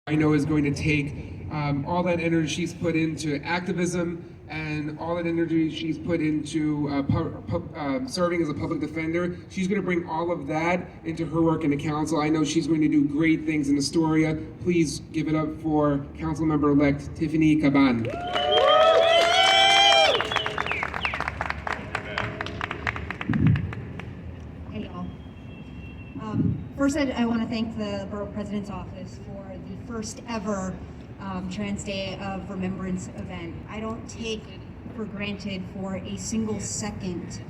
I know is going to take all that energy she's put into activism and all that energy she's put into serving as a public defender. She's going to bring all of that into her work in the council. I know she's going to do great things in Astoria. Please give it up for Council Member-elect Tiffany Caban. Hey y'all. First, I want to thank the Borough President's Office for the first ever Trans Day of Remembrance event. I don't take for granted for a single second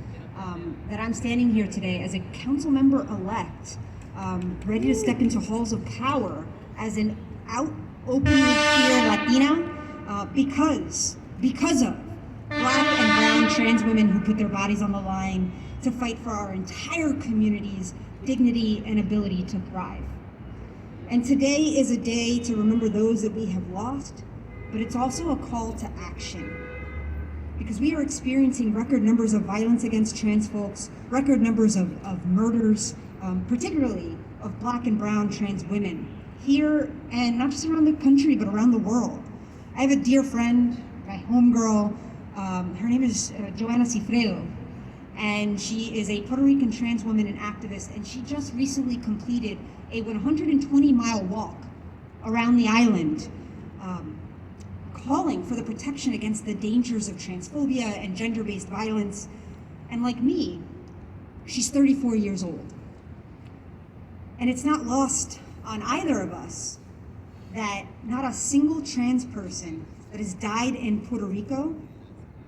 that I'm standing here today as a council member-elect, ready to step into halls of power as an openly queer Latina because of Black and brown trans women who put their bodies on the line to fight for our entire community's dignity and ability to thrive. And today is a day to remember those that we have lost, but it's also a call to action. Because we are experiencing record numbers of violence against trans folks, record numbers of murders, particularly of Black and brown trans women, here and not just around the country, but around the world. I have a dear friend, my homegirl, her name is Joanna Cifredo, and she is a Puerto Rican trans woman and activist, and she just recently completed a 120-mile walk around the island, calling for the protection against the dangers of transphobia and gender-based violence. And like me, she's 34 years old. And it's not lost on either of us that not a single trans person that has died in Puerto Rico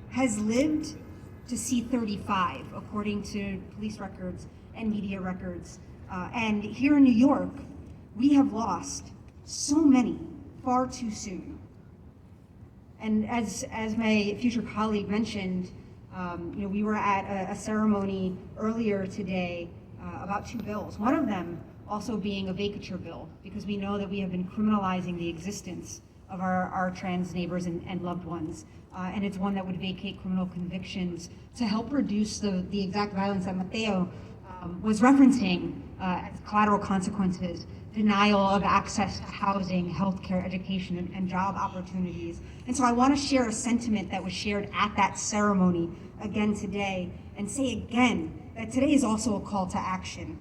has lived to see 35, according to police records and media records. And here in New York, we have lost so many far too soon. And as my future colleague mentioned, we were at a ceremony earlier today about two bills. One of them also being a vacature bill, because we know that we have been criminalizing the existence of our trans neighbors and loved ones. And it's one that would vacate criminal convictions to help reduce the exact violence that Mateo was referencing as collateral consequences, denial of access to housing, healthcare, education, and job opportunities. And so I want to share a sentiment that was shared at that ceremony again today, and say again that today is also a call to action,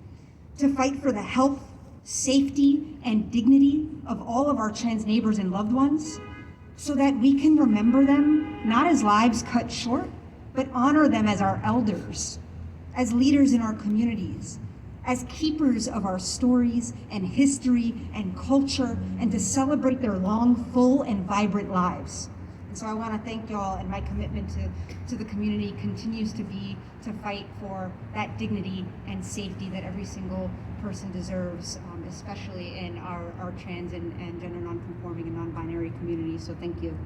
to fight for the health, safety, and dignity of all of our trans neighbors and loved ones, so that we can remember them not as lives cut short, but honor them as our elders, as leaders in our communities, as keepers of our stories and history and culture, and to celebrate their long, full, and vibrant lives. And so I want to thank y'all, and my commitment to the community continues to be to fight for that dignity and safety that every single person deserves, especially in our trans and gender non-conforming and non-binary communities. So thank you.